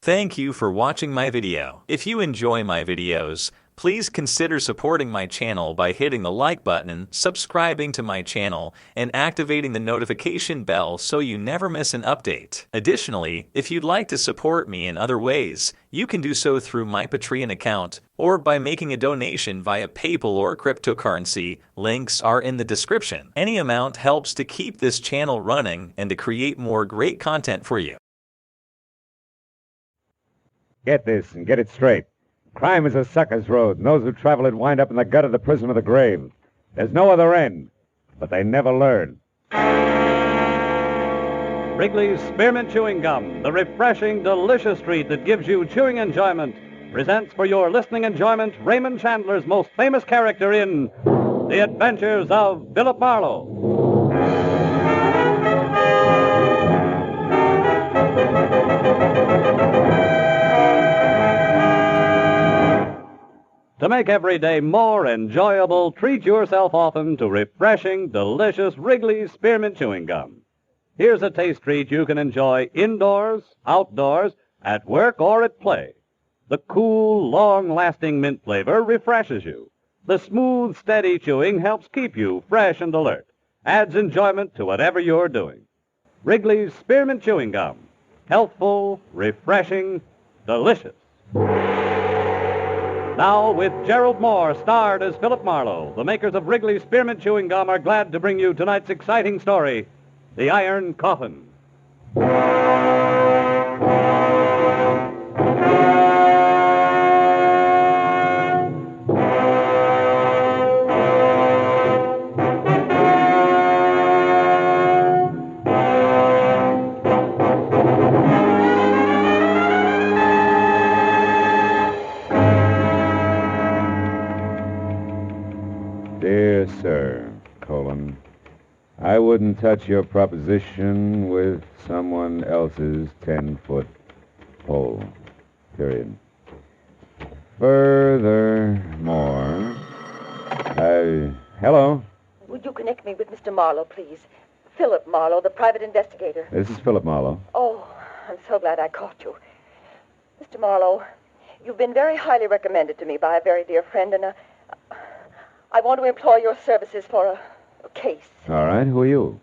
Thank you for watching my video. If you enjoy my videos, please consider supporting my channel by hitting the like button, subscribing to my channel, and activating the notification bell so you never miss an update. Additionally, if you'd like to support me in other ways, you can do so through my Patreon account or by making a donation via PayPal or cryptocurrency. Links are in the description. Any amount helps to keep this channel running and to create more great content for you. Get this and get it straight. Crime is a sucker's road, and those who travel it wind up in the gut of the prison of the grave. There's no other end, but they never learn. Wrigley's Spearmint Chewing Gum, the refreshing, delicious treat that gives you chewing enjoyment, presents for your listening enjoyment Raymond Chandler's most famous character in The Adventures of Philip Marlowe. To make every day more enjoyable, treat yourself often to refreshing, delicious Wrigley's Spearmint Chewing Gum. Here's a taste treat you can enjoy indoors, outdoors, at work, or at play. The cool, long-lasting mint flavor refreshes you. The smooth, steady chewing helps keep you fresh and alert, adds enjoyment to whatever you're doing. Wrigley's Spearmint Chewing Gum. Healthful, refreshing, delicious. Now, with Gerald Moore starred as Philip Marlowe, the makers of Wrigley's Spearmint Chewing Gum are glad to bring you tonight's exciting story, The Iron Coffin. Dear Sir, I wouldn't touch your proposition with someone else's 10-foot pole. Period. Furthermore, Hello? Would you connect me with Mr. Marlowe, please? Philip Marlowe, the private investigator. This is Philip Marlowe. Oh, I'm so glad I caught you. Mr. Marlowe, you've been very highly recommended to me by a very dear friend, and I want to employ your services for a case. All right, who are you?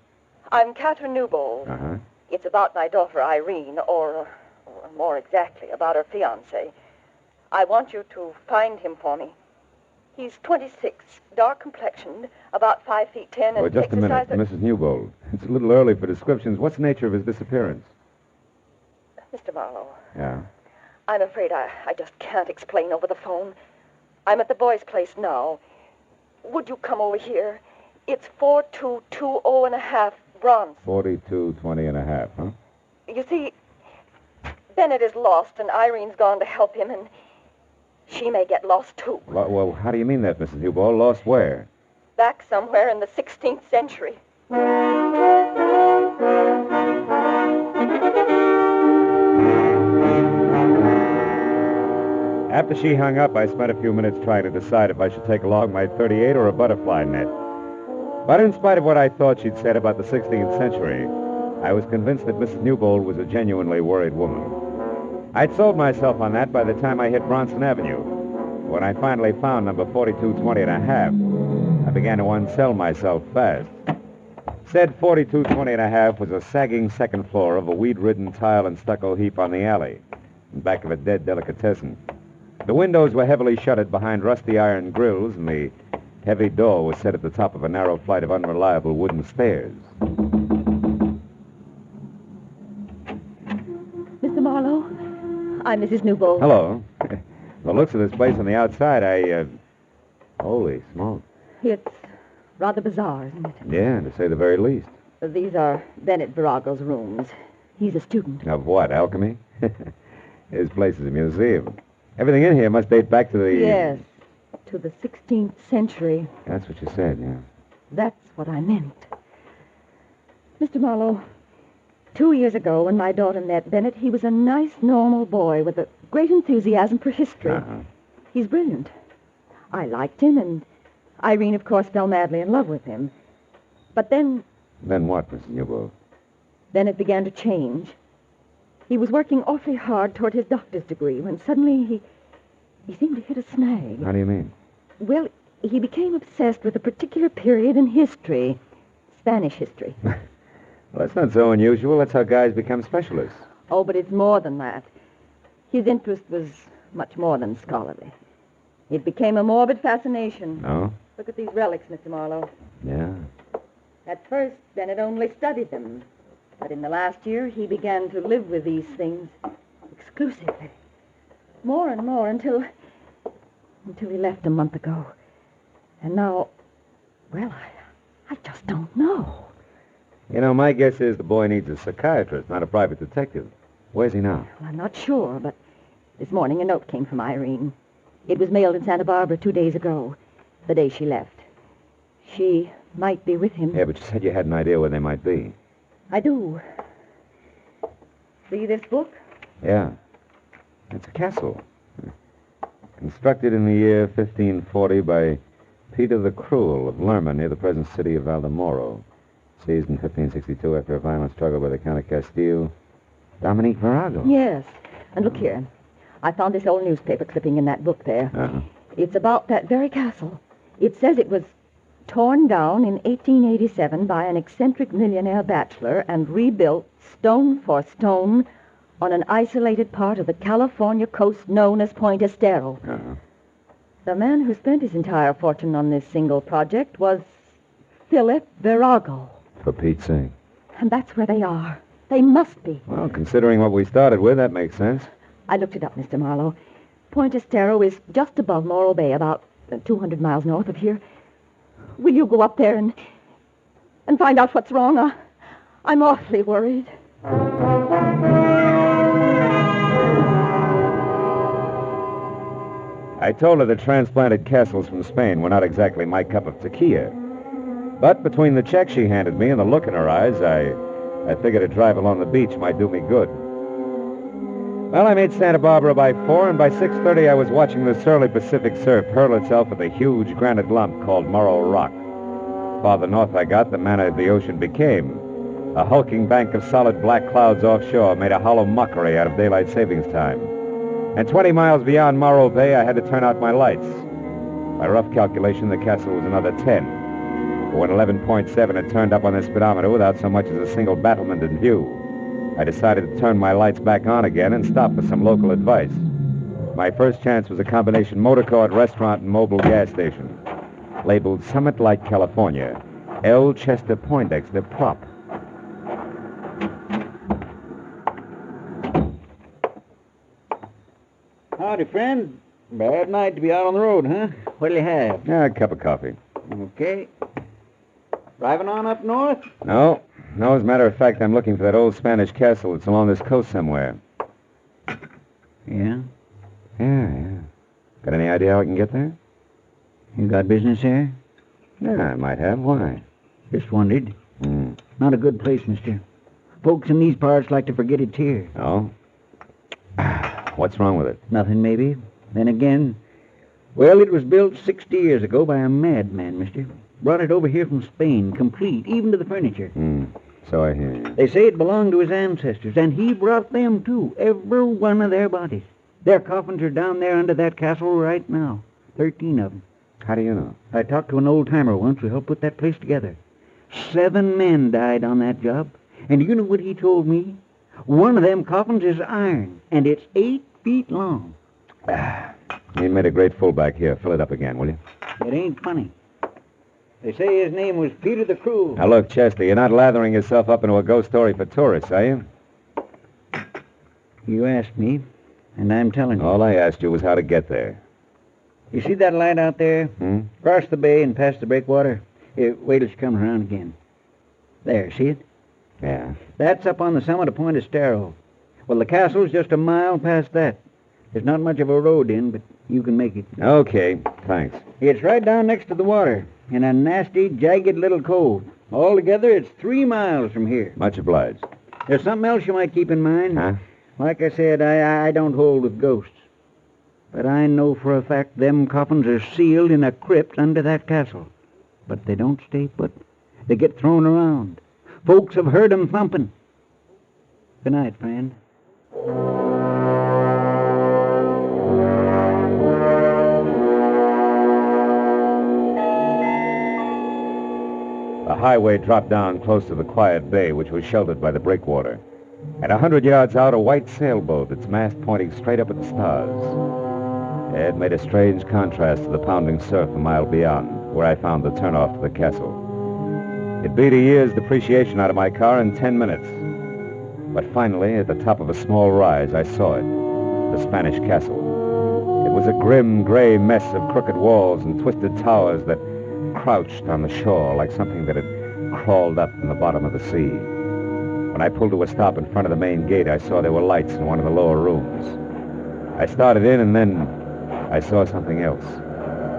I'm Catherine Newbold. Uh-huh. It's about my daughter, Irene, or more exactly, about her fiancé. I want you to find him for me. He's 26, dark-complexioned, about 5 feet 10, and just a minute, Mrs. Newbold. It's a little early for descriptions. What's the nature of his disappearance? Mr. Marlowe. Yeah? I'm afraid I just can't explain over the phone. I'm at the boys' place now. Would you come over here? It's 4220.5 bronze. 4220.5, huh? You see, Bennett is lost, and Irene's gone to help him, and she may get lost, too. Well, how do you mean that, Mrs. Newbold? Lost where? Back somewhere in the 16th century. After she hung up, I spent a few minutes trying to decide if I should take along my .38 or a butterfly net. But in spite of what I thought she'd said about the 16th century, I was convinced that Mrs. Newbold was a genuinely worried woman. I'd sold myself on that by the time I hit Bronson Avenue. When I finally found number 4220.5, I began to unsell myself fast. Said 4220.5 was a sagging second floor of a weed-ridden tile and stucco heap on the alley, in back of a dead delicatessen. The windows were heavily shuttered behind rusty iron grills, and the heavy door was set at the top of a narrow flight of unreliable wooden stairs. Mr. Marlowe, I'm Mrs. Newbold. Hello. The looks of this place on the outside, Holy smoke. It's rather bizarre, isn't it? Yeah, to say the very least. These are Bennett Virago's rooms. He's a student. Of what, alchemy? His place is a museum. Everything in here must date back to the... Yes, to the 16th century. That's what you said, yeah. That's what I meant. Mr. Marlowe, 2 years ago when my daughter met Bennett, he was a nice, normal boy with a great enthusiasm for history. Uh-huh. He's brilliant. I liked him, and Irene, of course, fell madly in love with him. But then... Then what, Mrs. Newbold? Then it began to change. He was working awfully hard toward his doctor's degree when suddenly he seemed to hit a snag. How do you mean? Well, he became obsessed with a particular period in history. Spanish history. Well, that's not so unusual. That's how guys become specialists. Oh, but it's more than that. His interest was much more than scholarly. It became a morbid fascination. Oh? Look at these relics, Mr. Marlowe. Yeah. At first, Bennett only studied them. But in the last year, he began to live with these things exclusively. More and more until he left a month ago. And now, well, I just don't know. You know, my guess is the boy needs a psychiatrist, not a private detective. Where's he now? Well, I'm not sure, but this morning a note came from Irene. It was mailed in Santa Barbara 2 days ago, the day she left. She might be with him. Yeah, but you said you had an idea where they might be. I do. See this book? Yeah. It's a castle. Constructed in the year 1540 by Peter the Cruel of Lerma near the present city of Valdemoro. Seized in 1562 after a violent struggle by the Count of Castile. Dominique Virago. Yes. And look here. I found this old newspaper clipping in that book there. Uh-huh. It's about that very castle. It says it was torn down in 1887 by an eccentric millionaire bachelor and rebuilt stone for stone on an isolated part of the California coast known as Point Estero. Uh-huh. The man who spent his entire fortune on this single project was Philip Virago. For Pete's sake. And that's where they are. They must be. Well, considering what we started with, that makes sense. I looked it up, Mr. Marlowe. Point Estero is just above Morro Bay, about 200 miles north of here. Will you go up there and find out what's wrong? I'm awfully worried. I told her the transplanted castles from Spain were not exactly my cup of tequila. But between the check she handed me and the look in her eyes, I figured a drive along the beach might do me good. Well, I made Santa Barbara by 4, and by 6:30 I was watching the surly Pacific surf hurl itself at the huge granite lump called Morro Rock. Farther north I got, the manner the ocean became. A hulking bank of solid black clouds offshore made a hollow mockery out of daylight savings time. And 20 miles beyond Morro Bay, I had to turn out my lights. By rough calculation, the castle was another 10. But when 11.7 had turned up on the speedometer without so much as a single battlement in view, I decided to turn my lights back on again and stop for some local advice. My first chance was a combination motor court, restaurant, and mobile gas station. Labeled Summit Light, California. L. Chester Poindexter Prop. Howdy, friend. Bad night to be out on the road, huh? What'll you have? Yeah, a cup of coffee. Okay. Driving on up north? No, as a matter of fact, I'm looking for that old Spanish castle that's along this coast somewhere. Yeah? Yeah. Got any idea how I can get there? You got business here? Yeah, I might have. Why? Just wondered. Not a good place, mister. Folks in these parts like to forget it's here. Oh? What's wrong with it? Nothing, maybe. Then again, well, it was built 60 years ago by a madman, mister. Brought it over here from Spain, complete, even to the furniture. So I hear you. They say it belonged to his ancestors, and he brought them, too. Every one of their bodies. Their coffins are down there under that castle right now. 13 of them. How do you know? I talked to an old-timer once who helped put that place together. 7 men died on that job. And you know what he told me? One of them coffins is iron, and it's 8 feet long. You made a great fullback here. Fill it up again, will you? It ain't funny. They say his name was Peter the Cruel. Now, look, Chester, you're not lathering yourself up into a ghost story for tourists, are you? You asked me, and I'm telling you. All I asked you was how to get there. You see that light out there? Across the bay and past the breakwater? Wait till she comes around again. There, see it? Yeah. That's up on the summit of Point Estero. Well, the castle's just a mile past that. There's not much of a road in, but you can make it. Okay, thanks. It's right down next to the water, in a nasty, jagged little cove. Altogether, it's 3 miles from here. Much obliged. There's something else you might keep in mind. Huh? Like I said, I don't hold with ghosts. But I know for a fact them coffins are sealed in a crypt under that castle. But they don't stay put. They get thrown around. Folks have heard 'em thumping. Good night, friend. The highway dropped down close to the quiet bay, which was sheltered by the breakwater. And 100 yards out, a white sailboat, its mast pointing straight up at the stars. It made a strange contrast to the pounding surf a mile beyond, where I found the turnoff to the castle. It beat a year's depreciation out of my car in 10 minutes. But finally, at the top of a small rise, I saw it, the Spanish castle. It was a grim, gray mess of crooked walls and twisted towers that crouched on the shore like something that had crawled up from the bottom of the sea. When I pulled to a stop in front of the main gate, I saw there were lights in one of the lower rooms. I started in, and then I saw something else.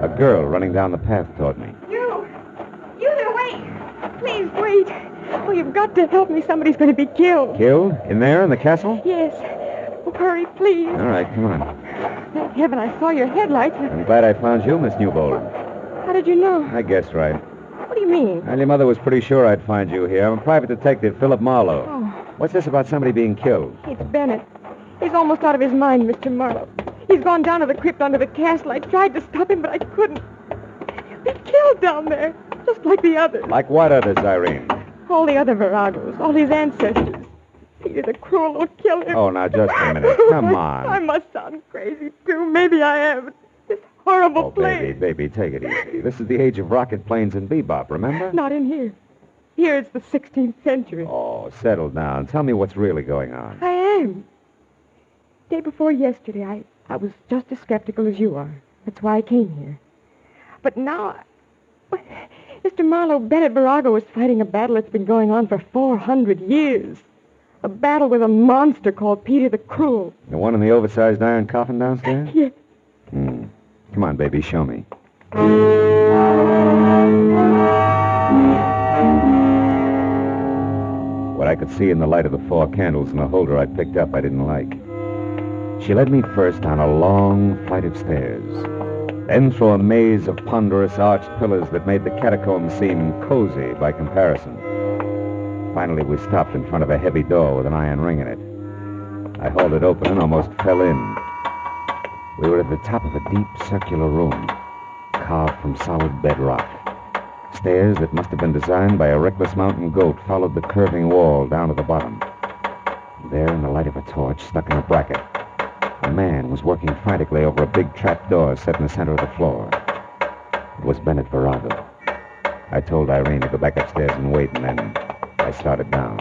A girl running down the path toward me. You there, wait! Please, wait! Oh, you've got to help me. Somebody's going to be killed. Killed? In there, in the castle? Yes. Oh, hurry, please. All right, come on. Thank heaven I saw your headlights. I'm glad I found you, Miss Newbold. How did you know? I guessed right. What do you mean? Well, your mother was pretty sure I'd find you here. I'm a private detective, Philip Marlowe. Oh, What's this about somebody being killed? it's Bennett. He's almost out of his mind, Mr. Marlowe. He's gone down to the crypt under the castle. I tried to stop him, but I couldn't. He's killed down there, just like the others. Like what others, Irene? All the other Viragos, all his ancestors. Peter the Cruel will kill him. Oh, now, just a minute. Come on. I must sound crazy, too. Maybe I am. But this horrible Oh, place. baby, take it easy. This is the age of rocket planes and bebop, remember? Not in here. Here it's the 16th century. Oh, settle down. Tell me what's really going on. I am. Day before yesterday, I was just as skeptical as you are. That's why I came here. But now, Mr. Marlowe, Bennett Virago is fighting a battle that's been going on for 400 years. A battle with a monster called Peter the Cruel. The one in the oversized iron coffin downstairs? Yes. Come on, baby, show me. What I could see in the light of the 4 candles in the holder I picked up I didn't like. She led me first down a long flight of stairs, then through a maze of ponderous arched pillars that made the catacombs seem cozy by comparison. Finally, we stopped in front of a heavy door with an iron ring in it. I hauled it open and almost fell in. We were at the top of a deep circular room, carved from solid bedrock. Stairs that must have been designed by a reckless mountain goat followed the curving wall down to the bottom. There, in the light of a torch stuck in a bracket, a man was working frantically over a big trap door set in the center of the floor. It was Bennett Virago. I told Irene to go back upstairs and wait, and then I started down.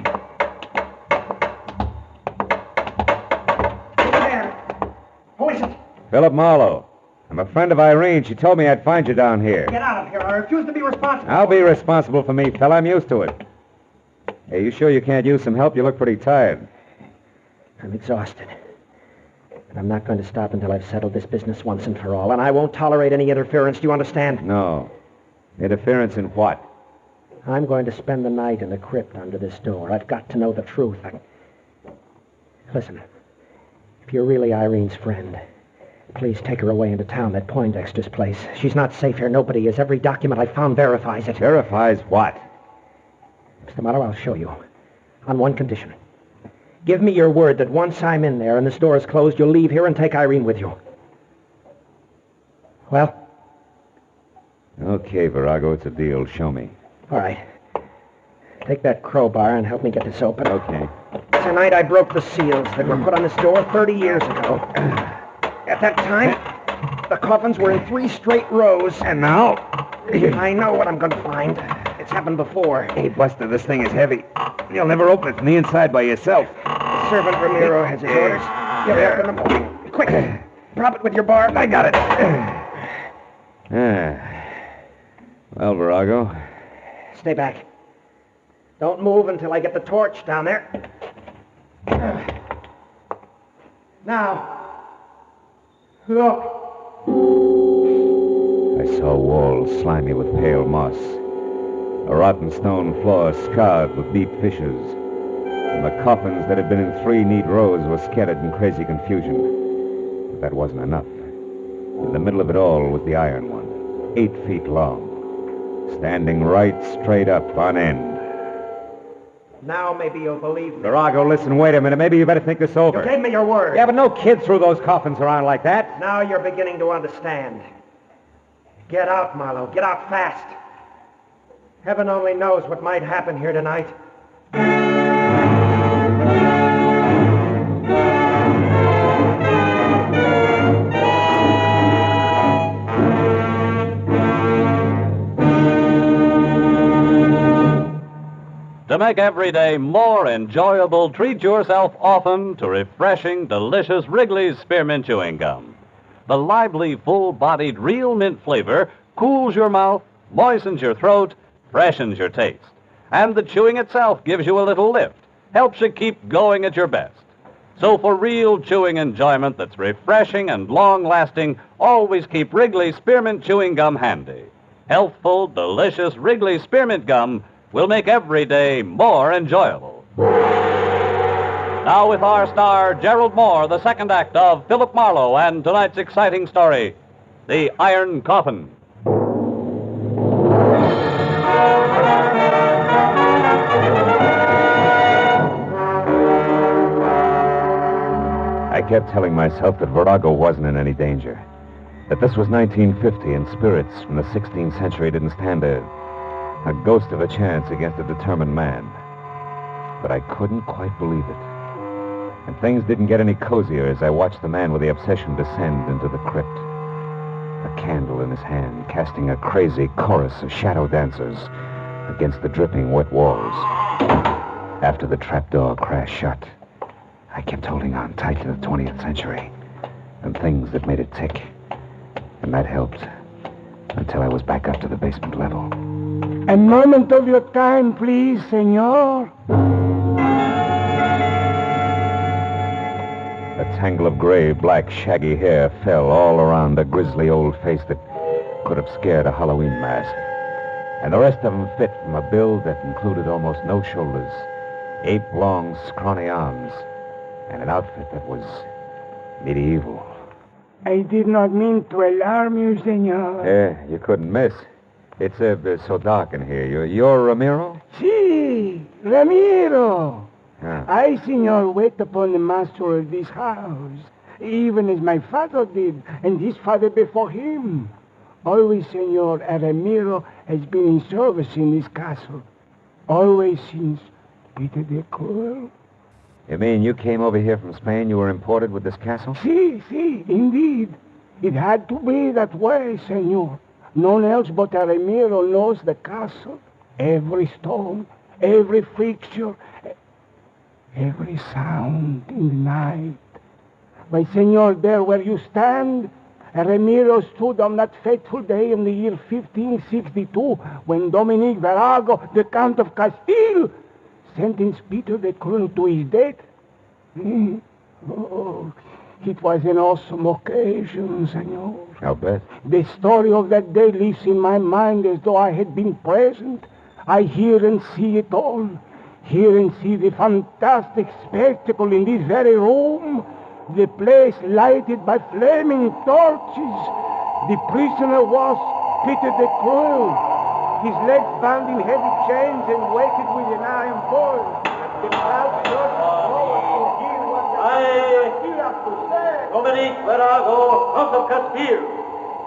Who is it? Philip Marlowe. I'm a friend of Irene. She told me I'd find you down here. Get out of here. I refuse to be responsible. I'll be responsible for me, fella. I'm used to it. Hey, you sure you can't use some help? You look pretty tired. I'm exhausted. And I'm not going to stop until I've settled this business once and for all. And I won't tolerate any interference. Do you understand? No. Interference in what? I'm going to spend the night in the crypt under this door. I've got to know the truth. Listen, if you're really Irene's friend, please take her away into town, that Poindexter's place. She's not safe here. Nobody is. Every document I found verifies it. Verifies what? Mr. Marlowe, I'll show you. On one condition. Give me your word that once I'm in there and this door is closed, you'll leave here and take Irene with you. Well? Okay, Virago, it's a deal. Show me. All right. Take that crowbar and help me get this open. Okay. Tonight I broke the seals that were put on this door 30 years ago. At that time, the coffins were in 3 straight rows. And now? I know what I'm going to find. It's happened before. Hey, Buster, this thing is heavy. You'll never open it from the inside by yourself. Servant Ramiro has his orders. You'll be up in the morning. Quick, prop it with your bar. I got it. Well, Virago. Stay back. Don't move until I get the torch down there. Now, look. I saw walls slimy with pale moss, a rotten stone floor scarred with deep fissures, and the coffins that had been in 3 neat rows were scattered in crazy confusion. But that wasn't enough. In the middle of it all was the iron one, 8 feet long, standing right straight up on end. Now maybe you'll believe me. Virago, listen, wait a minute. Maybe you better think this over. You gave me your word. Yeah, but no kid threw those coffins around like that. Now you're beginning to understand. Get out, Marlowe. Get out fast. Heaven only knows what might happen here tonight. To make every day more enjoyable, treat yourself often to refreshing, delicious Wrigley's Spearmint Chewing Gum. The lively, full-bodied, real mint flavor cools your mouth, moistens your throat, freshens your taste. And the chewing itself gives you a little lift, helps you keep going at your best. So for real chewing enjoyment that's refreshing and long-lasting, always keep Wrigley's Spearmint Chewing Gum handy. Healthful, delicious Wrigley's Spearmint Gum will make every day more enjoyable. Now with our star, Gerald Moore, the second act of Philip Marlowe and tonight's exciting story, The Iron Coffin. I kept telling myself that Virago wasn't in any danger. That this was 1950 and spirits from the 16th century didn't stand a ghost of a chance against a determined man. But I couldn't quite believe it. And things didn't get any cozier as I watched the man with the obsession descend into the crypt. A candle in his hand, casting a crazy chorus of shadow dancers against the dripping wet walls. After the trapdoor crashed shut, I kept holding on tight to the 20th century and things that made it tick. And that helped until I was back up to the basement level. A moment of your time, please, senor. A tangle of gray, black, shaggy hair fell all around a grisly old face that could have scared a Halloween mask. And the rest of them fit from a build that included almost no shoulders, ape-long, scrawny arms, and an outfit that was medieval. I did not mean to alarm you, senor. Yeah, you couldn't miss. It's so dark in here. You're Ramiro? Si, Ramiro. Yeah. I, senor, wait upon the master of this house, even as my father did, and his father before him. Always, senor, a Ramiro has been in service in this castle. Always since Peter the Cruel. You mean you came over here from Spain? You were imported with this castle? Si, indeed. It had to be that way, senor. None else but a Ramiro knows the castle. Every stone, every fixture, every sound in the night. Why, senor, there where you stand, a Ramiro stood on that fateful day in the year 1562 when Dominic Virago, the Count of Castile, sentenced Peter the Cruel to his death. Oh, it was an awesome occasion, senor. I'll bet. The story of that day lives in my mind as though I had been present. I hear and see it all. Hear and see the fantastic spectacle in this very room. The place lighted by flaming torches. The prisoner was Peter the Cruel. His legs bound in heavy chains and weighted with an iron pole. The crowd surged forward to hear what the Castile had to say. Dominic Virago, Count of Castile,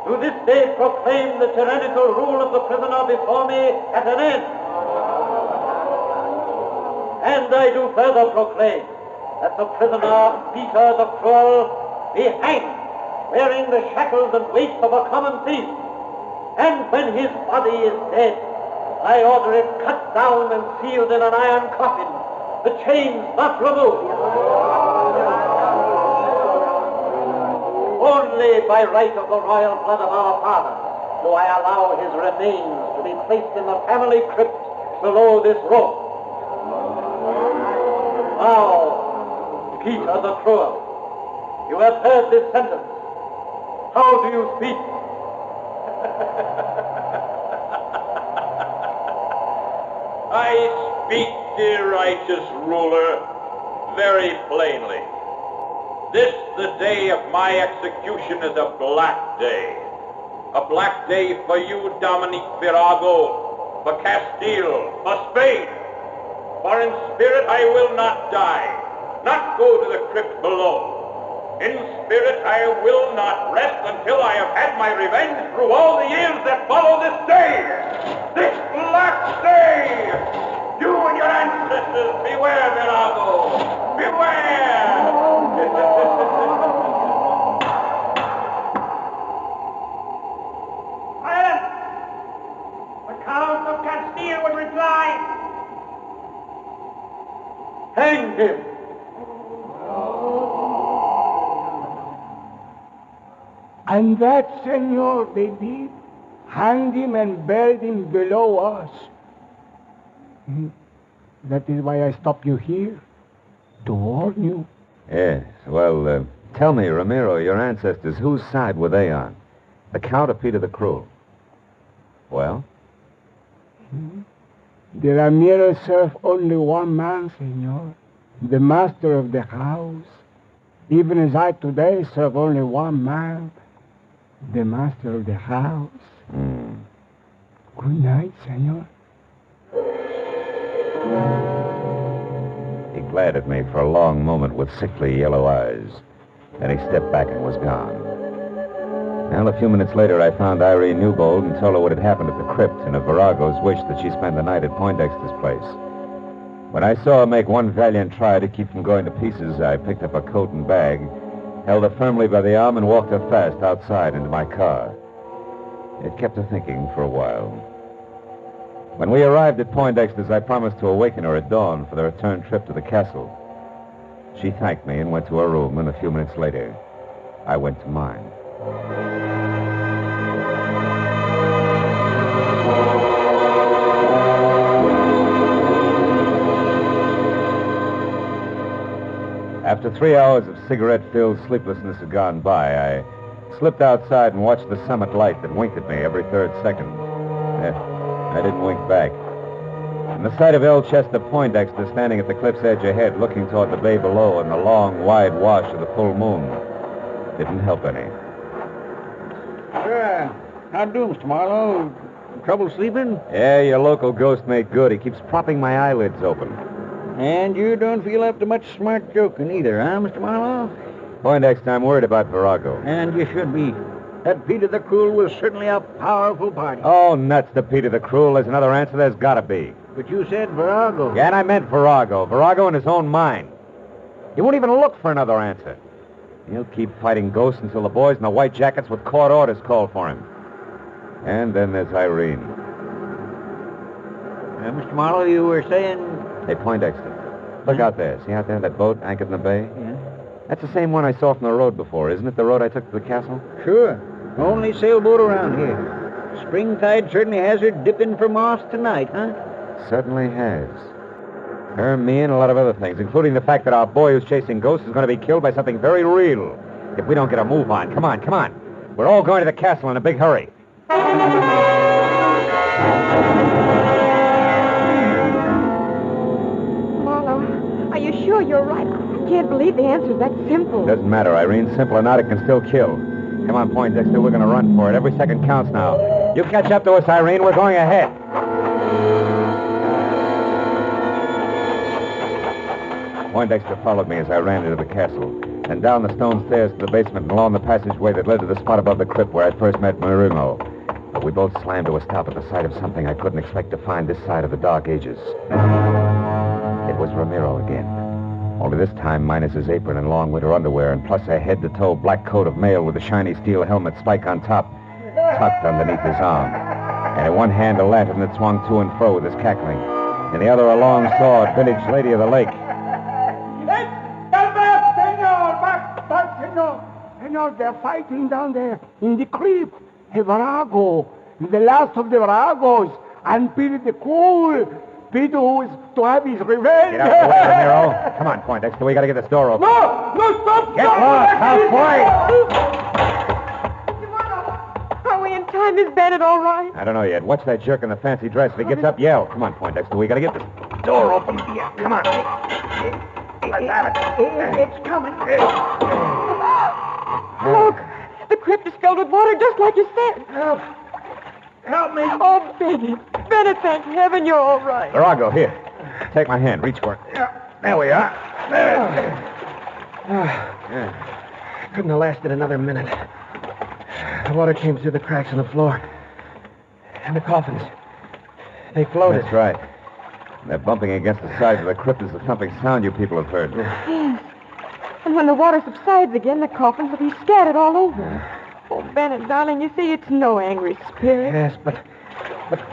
to this day proclaim the tyrannical rule of the prisoner before me at an end. And I do further proclaim that the prisoner, Peter the Cruel, be hanged, wearing the shackles and weight of a common thief. And when his body is dead, I order it cut down and sealed in an iron coffin, the chains not removed. Only by right of the royal blood of our father do I allow his remains to be placed in the family crypt below this room. Now, Peter the Cruel, you have heard this sentence. How do you speak? I speak, dear righteous ruler, very plainly. This, the day of my execution, is a black day. A black day for you, Dominic Virago, for Castile, for Spain. For in spirit I will not die, not go to the crypt below. In spirit I will not rest until I have had my revenge through all the years that follow this day. This black day! You and your ancestors, beware, Virago! Beware! Silence! The Count of Castile would reply. Hang him! And that, senor, they did. Hanged him and buried him below us. That is why I stopped you here, to warn you. Yes, well, tell me, Ramiro, your ancestors, whose side were they on? The Count or Peter the Cruel? Well? The Ramiro served only one man, senor, the master of the house. Even as I today serve only one man, the master of the house. Good night, senor. He glared at me for a long moment with sickly yellow eyes. Then he stepped back and was gone. Well, a few minutes later, I found Irene Newbold and told her what had happened at the crypt and of Virago's wish that she spend the night at Poindexter's place. When I saw her make one valiant try to keep from going to pieces, I picked up her coat and bag, held her firmly by the arm, and walked her fast outside into my car. It kept her thinking for a while. When we arrived at Poindexter's, I promised to awaken her at dawn for the return trip to the castle. She thanked me and went to her room, and a few minutes later, I went to mine. After 3 hours of cigarette-filled sleeplessness had gone by, I slipped outside and watched the summit light that winked at me every third second. I didn't wink back. And the sight of El Chester Poindexter standing at the cliff's edge ahead, looking toward the bay below and the long, wide wash of the full moon, didn't help any. How do, Mr. Marlowe? Trouble sleeping? Yeah, your local ghost made good. He keeps propping my eyelids open. And you don't feel up to much smart joking either, huh, Mr. Marlowe? Poindexter, I'm worried about Virago. And you should be. That Peter the Cruel was certainly a powerful party. Oh, nuts to Peter the Cruel. There's another answer. There's got to be. But you said Virago. Yeah, and I meant Virago. Virago in his own mind. He won't even look for another answer. He'll keep fighting ghosts until the boys in the white jackets with court orders call for him. And then there's Irene. Mr. Marlowe, you were saying... Hey, Poindexter, look out there. See out there, that boat anchored in the bay? Yeah. That's the same one I saw from the road before, isn't it? The road I took to the castle? Sure. Only sailboat around here. Springtide certainly has her dipping for moss tonight, huh? Certainly has. Her, me, and a lot of other things, including the fact that our boy who's chasing ghosts is going to be killed by something very real. If we don't get a move on. Come on, come on. We're all going to the castle in a big hurry. Marlowe, are you sure you're right? I can't believe the answer's that simple. Doesn't matter, Irene. Simple or not, it can still kill. Come on, Poindexter. We're going to run for it. Every second counts now. You catch up to us, Irene. We're going ahead. Poindexter followed me as I ran into the castle, and down the stone stairs to the basement and along the passageway that led to the spot above the crypt where I first met Marino. But we both slammed to a stop at the sight of something I couldn't expect to find this side of the Dark Ages. It was Ramiro again. Only this time minus his apron and long winter underwear, and plus a head-to-toe black coat of mail with a shiny steel helmet spike on top, tucked underneath his arm. And in one hand a lantern that swung to and fro with his cackling. In the other a long sword, vintage Lady of the Lake. But, senor, they're fighting down there in the crypt. Virago, the last of the Viragos, and Peter the Cruel. Peter who is to have his revenge. Get out of the way, Ramiro. Come on, Poindexter. We got to get this door open. No, stop! Get lost! Halfway! Are we in time? Is Bennett all right? I don't know yet. Watch that jerk in the fancy dress. If he gets up, yell. Come on, Poindexter. We got to get this door open. Yeah, come on. Let's have it. It's coming. Look, the crypt is filled with water just like you said. Help me. Oh, Bennett. Bennett, thank heaven you're all right. Virago, here. Take my hand. Reach for it. Yeah, there we are. Couldn't have lasted another minute. The water came through the cracks in the floor. And the coffins. They floated. That's right. They're bumping against the sides of the crypt as the thumping sound you people have heard. Yes. And when the water subsides again, the coffins will be scattered all over. Oh, Bennett, darling, you see, it's no angry spirit. Yes, but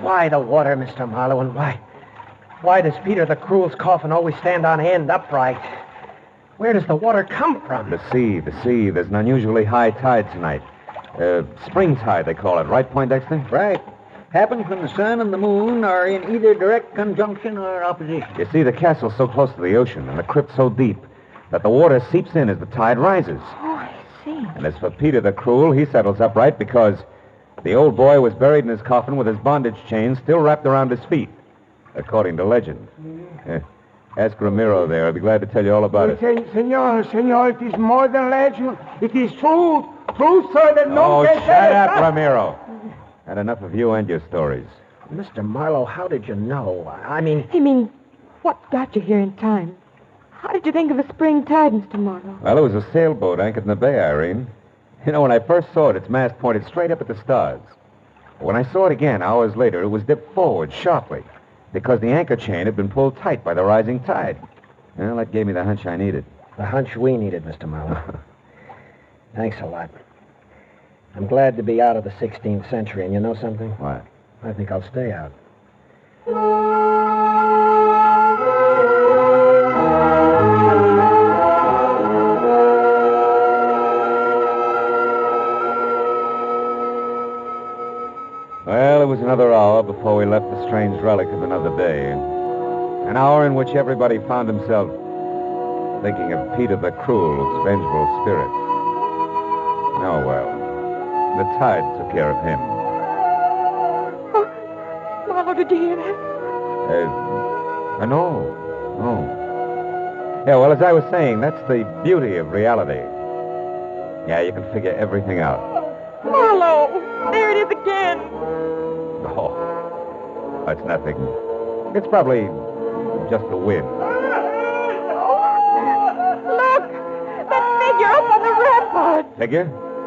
why the water, Mr. Marlowe, and why does Peter the Cruel's coffin always stand on end upright? Where does the water come from? The sea. There's an unusually high tide tonight. Spring tide, they call it. Right, Poindexter? Right. Happens when the sun and the moon are in either direct conjunction or opposition. You see, the castle's so close to the ocean and the crypt so deep that the water seeps in as the tide rises. Oh, I see. And as for Peter the Cruel, he settles upright because the old boy was buried in his coffin with his bondage chains still wrapped around his feet, according to legend. Ask Ramiro there. I'll be glad to tell you all about it. Senor, it is more than legend. It is truth. Truth, sir, that no Oh, can shut up, Ramiro. Had enough of you and your stories. Mr. Marlowe, how did you know? I mean, what got you here in time? How did you think of the spring tide, Mr. Marlowe? Well, it was a sailboat anchored in the bay, Irene. You know, when I first saw it, its mast pointed straight up at the stars. When I saw it again, hours later, it was dipped forward sharply because the anchor chain had been pulled tight by the rising tide. Well, that gave me the hunch I needed. The hunch we needed, Mr. Marlowe. Thanks a lot. I'm glad to be out of the 16th century, and you know something? What? I think I'll stay out. Well, it was another hour before we left the strange relic of another day. An hour in which everybody found himself thinking of Peter the Cruel's vengeful spirit. Oh, well. The tide took care of him. Oh, Marlowe, did you hear that? No. Yeah, well, as I was saying, that's the beauty of reality. Yeah, you can figure everything out. Marlowe, there it is again. Oh, that's nothing. It's probably just the wind. Look, that figure up on the rampart. Figure?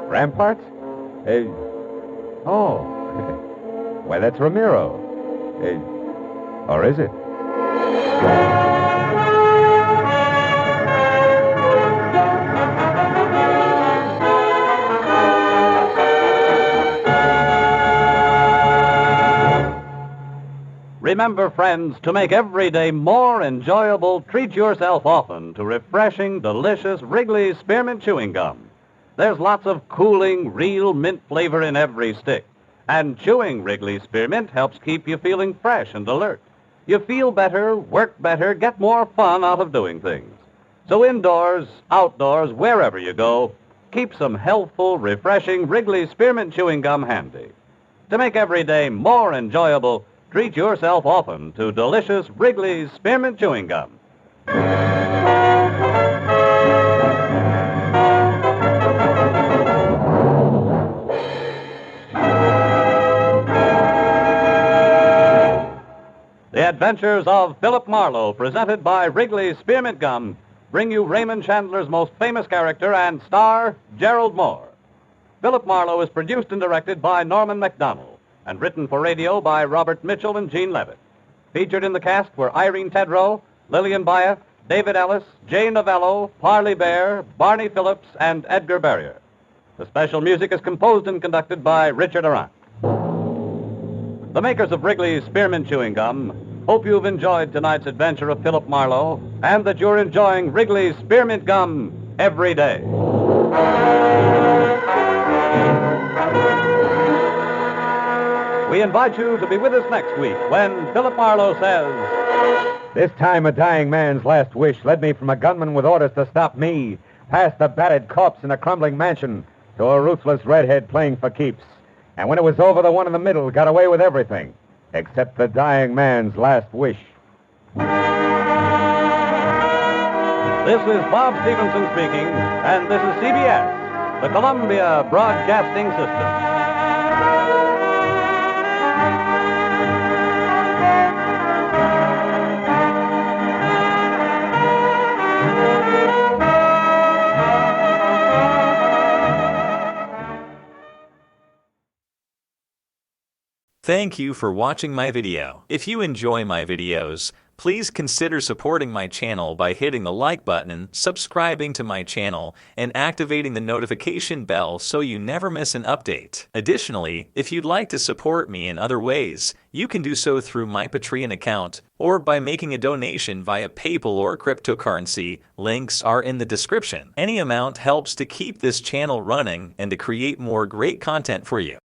Ramparts? Oh. Why, that's Ramiro. Or is it? Remember, friends, to make every day more enjoyable, treat yourself often to refreshing, delicious Wrigley's Spearmint Chewing Gum. There's lots of cooling, real mint flavor in every stick. And chewing Wrigley's Spearmint helps keep you feeling fresh and alert. You feel better, work better, get more fun out of doing things. So indoors, outdoors, wherever you go, keep some healthful, refreshing Wrigley's Spearmint Chewing Gum handy. To make every day more enjoyable, treat yourself often to delicious Wrigley's Spearmint Chewing Gum. The Adventures of Philip Marlowe, presented by Wrigley's Spearmint Gum, bring you Raymond Chandler's most famous character and star, Gerald Moore. Philip Marlowe is produced and directed by Norman MacDonald and written for radio by Robert Mitchell and Gene Levitt. Featured in the cast were Irene Tedrow, Lillian Byeth, David Ellis, Jay Novello, Parley Bear, Barney Phillips, and Edgar Barrier. The special music is composed and conducted by Richard Arant. The makers of Wrigley's Spearmint Chewing Gum hope you've enjoyed tonight's adventure of Philip Marlowe and that you're enjoying Wrigley's Spearmint Gum every day. We invite you to be with us next week when Philip Marlowe says, This time a dying man's last wish led me from a gunman with orders to stop me, past the battered corpse in a crumbling mansion, to a ruthless redhead playing for keeps. And when it was over, the one in the middle got away with everything, except the dying man's last wish. This is Bob Stevenson speaking, and this is CBS, the Columbia Broadcasting System. Thank you for watching my video. If you enjoy my videos, please consider supporting my channel by hitting the like button, subscribing to my channel, and activating the notification bell so you never miss an update. Additionally, if you'd like to support me in other ways, you can do so through my Patreon account or by making a donation via PayPal or cryptocurrency. Links are in the description. Any amount helps to keep this channel running and to create more great content for you.